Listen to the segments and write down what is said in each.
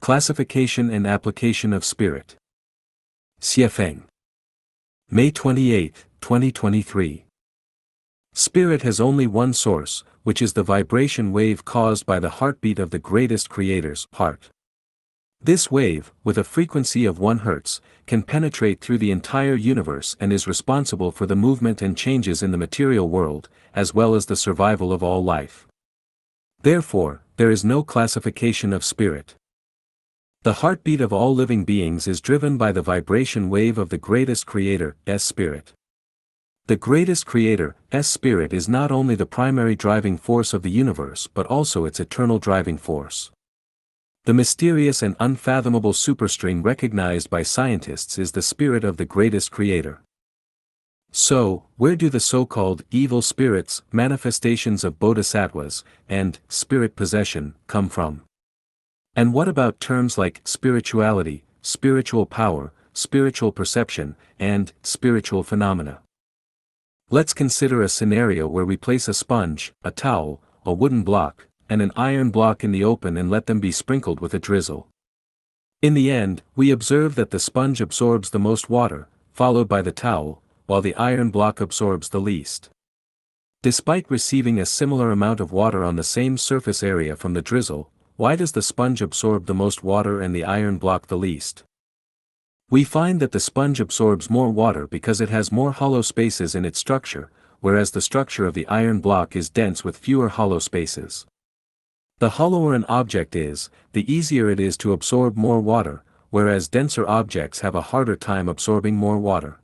Classification and application of spirit. Xiefeng. May 28, 2023. Spirit has only one source, which is the vibration wave caused by the heartbeat of the greatest creator's heart. This wave, with a frequency of 1 Hz, can penetrate through the entire universe and is responsible for the movement and changes in the material world, as well as the survival of all life. Therefore, there is no classification of spirit. The heartbeat of all living beings is driven by the vibration wave of the greatest creator's spirit. The greatest creator's spirit is not only the primary driving force of the universe but also its eternal driving force. The mysterious and unfathomable superstring recognized by scientists is the spirit of the greatest creator. So, where do the so-called evil spirits, manifestations of bodhisattvas, and spirit possession come from? And what about terms like spirituality, spiritual power, spiritual perception, and spiritual phenomena? Let's consider a scenario where we place a sponge, a towel, a wooden block, and an iron block in the open and let them be sprinkled with a drizzle. In the end, we observe that the sponge absorbs the most water, followed by the towel, while the iron block absorbs the least. Despite receiving a similar amount of water on the same surface area from the drizzle, why does the sponge absorb the most water and the iron block the least? We find that the sponge absorbs more water because it has more hollow spaces in its structure, whereas the structure of the iron block is dense with fewer hollow spaces. The hollower an object is, the easier it is to absorb more water, whereas denser objects have a harder time absorbing more water.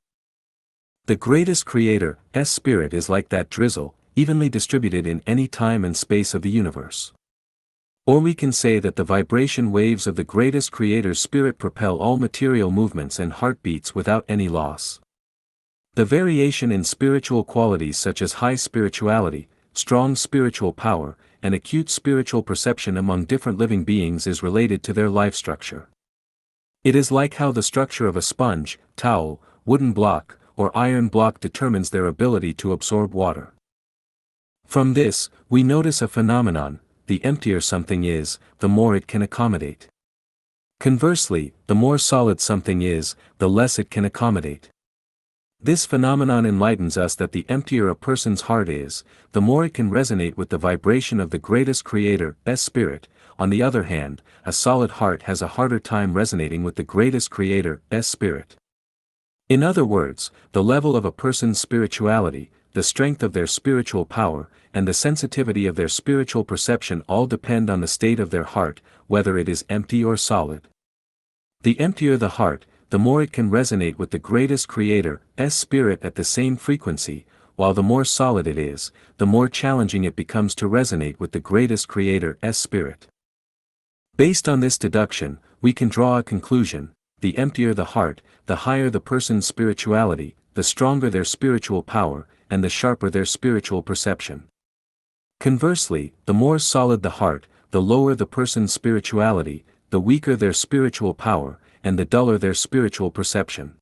The greatest creator's spirit is like that drizzle, evenly distributed in any time and space of the universe. Or we can say that the vibration waves of the greatest creator's spirit propel all material movements and heartbeats without any loss. The variation in spiritual qualities such as high spirituality, strong spiritual power, and acute spiritual perception among different living beings is related to their life structure. It is like how the structure of a sponge, towel, wooden block, or iron block determines their ability to absorb water. From this, we notice a phenomenon: the emptier something is, the more it can accommodate. Conversely, the more solid something is, the less it can accommodate. This phenomenon enlightens us that the emptier a person's heart is, the more it can resonate with the vibration of the greatest creator's spirit. On the other hand, a solid heart has a harder time resonating with the greatest creator's spirit. In other words, the level of a person's spirituality, the strength of their spiritual power, and the sensitivity of their spiritual perception all depend on the state of their heart, whether it is empty or solid. The emptier the heart, the more it can resonate with the greatest creator's spirit at the same frequency, while the more solid it is, the more challenging it becomes to resonate with the greatest creator's spirit. Based on this deduction, we can draw a conclusion: the emptier the heart, the higher the person's spirituality, the stronger their spiritual power, and the sharper their spiritual perception. Conversely, the more solid the heart, the lower the person's spirituality, the weaker their spiritual power, and the duller their spiritual perception.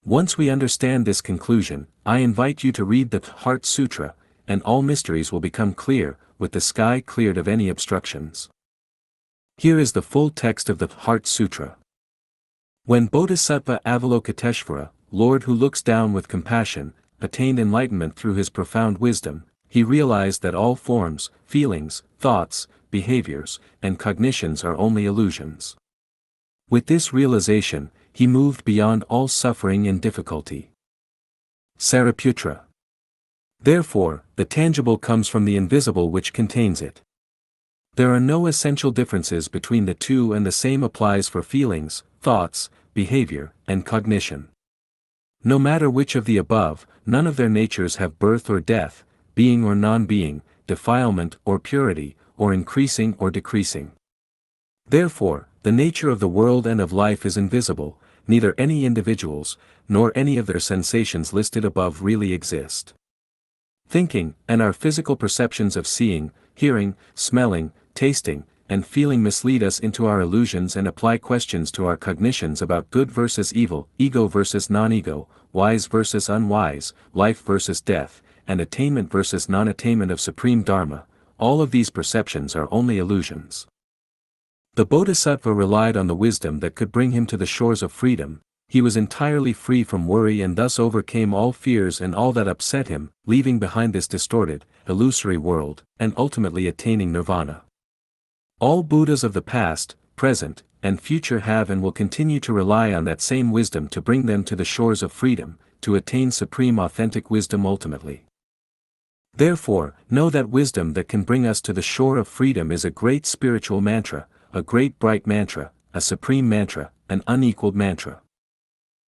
Once we understand this conclusion, I invite you to read the Heart Sutra, and all mysteries will become clear, with the sky cleared of any obstructions. Here is the full text of the Heart Sutra. When Bodhisattva Avalokiteshvara, Lord who looks down with compassion, attained enlightenment through his profound wisdom, he realized that all forms, feelings, thoughts, behaviors, and cognitions are only illusions. With this realization, he moved beyond all suffering and difficulty. Sariputra. Therefore, the tangible comes from the invisible which contains it. There are no essential differences between the two, and the same applies for feelings, thoughts, behavior, and cognition. No matter which of the above, none of their natures have birth or death, being or non-being, defilement or purity, or increasing or decreasing. Therefore, the nature of the world and of life is invisible, neither any individuals, nor any of their sensations listed above really exist. Thinking, and our physical perceptions of seeing, hearing, smelling, tasting, and feeling mislead us into our illusions and apply questions to our cognitions about good versus evil, ego versus non-ego, wise versus unwise, life versus death, and attainment versus non-attainment of supreme dharma. All of these perceptions are only illusions. The Bodhisattva relied on the wisdom that could bring him to the shores of freedom. He was entirely free from worry and thus overcame all fears and all that upset him, leaving behind this distorted, illusory world, and ultimately attaining nirvana. All Buddhas of the past, present, and future have and will continue to rely on that same wisdom to bring them to the shores of freedom, to attain supreme authentic wisdom ultimately. Therefore, know that wisdom that can bring us to the shore of freedom is a great spiritual mantra, a great bright mantra, a supreme mantra, an unequaled mantra.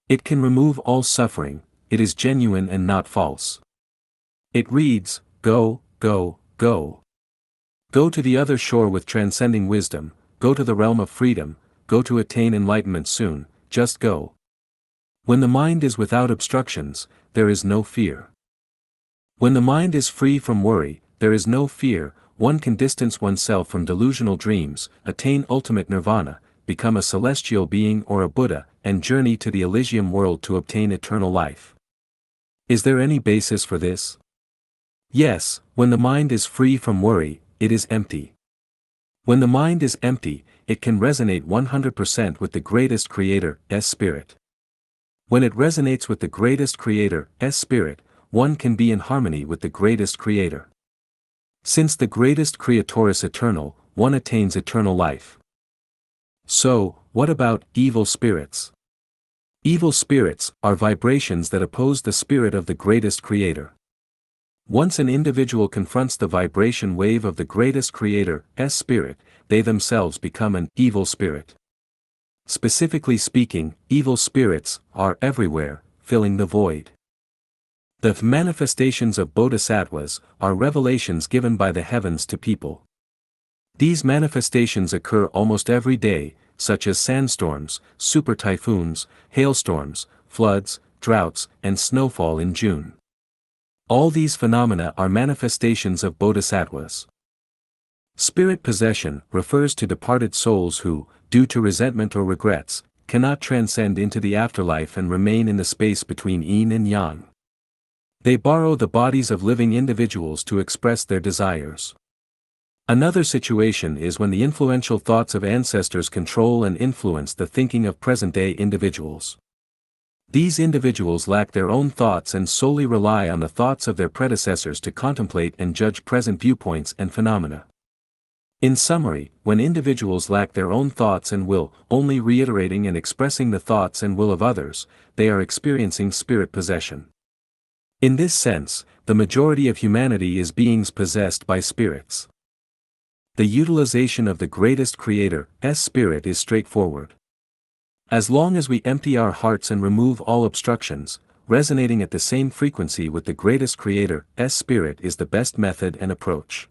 It can remove all suffering, it is genuine and not false. It reads, go, go, go. Go to the other shore with transcending wisdom, go to the realm of freedom, go to attain enlightenment soon, just go. When the mind is without obstructions, there is no fear. When the mind is free from worry, there is no fear, one can distance oneself from delusional dreams, attain ultimate nirvana, become a celestial being or a Buddha, and journey to the Elysium world to obtain eternal life. Is there any basis for this? Yes, when the mind is free from worry, it is empty. When the mind is empty, it can resonate 100% with the greatest Creator's Spirit. When it resonates with the greatest Creator's Spirit, one can be in harmony with the greatest Creator. Since the greatest Creator is eternal, one attains eternal life. So, what about evil spirits? Evil spirits are vibrations that oppose the spirit of the greatest Creator. Once an individual confronts the vibration wave of the greatest Creator's Spirit, they themselves become an evil spirit. Specifically speaking, evil spirits are everywhere, filling the void. The manifestations of bodhisattvas are revelations given by the heavens to people. These manifestations occur almost every day, such as sandstorms, super typhoons, hailstorms, floods, droughts, and snowfall in June. All these phenomena are manifestations of bodhisattvas. Spirit possession refers to departed souls who, due to resentment or regrets, cannot transcend into the afterlife and remain in the space between yin and yang. They borrow the bodies of living individuals to express their desires. Another situation is when the influential thoughts of ancestors control and influence the thinking of present-day individuals. These individuals lack their own thoughts and solely rely on the thoughts of their predecessors to contemplate and judge present viewpoints and phenomena. In summary, when individuals lack their own thoughts and will, only reiterating and expressing the thoughts and will of others, they are experiencing spirit possession. In this sense, the majority of humanity is beings possessed by spirits. The utilization of the greatest Creator's Spirit is straightforward. As long as we empty our hearts and remove all obstructions, resonating at the same frequency with the greatest Creator's Spirit is the best method and approach.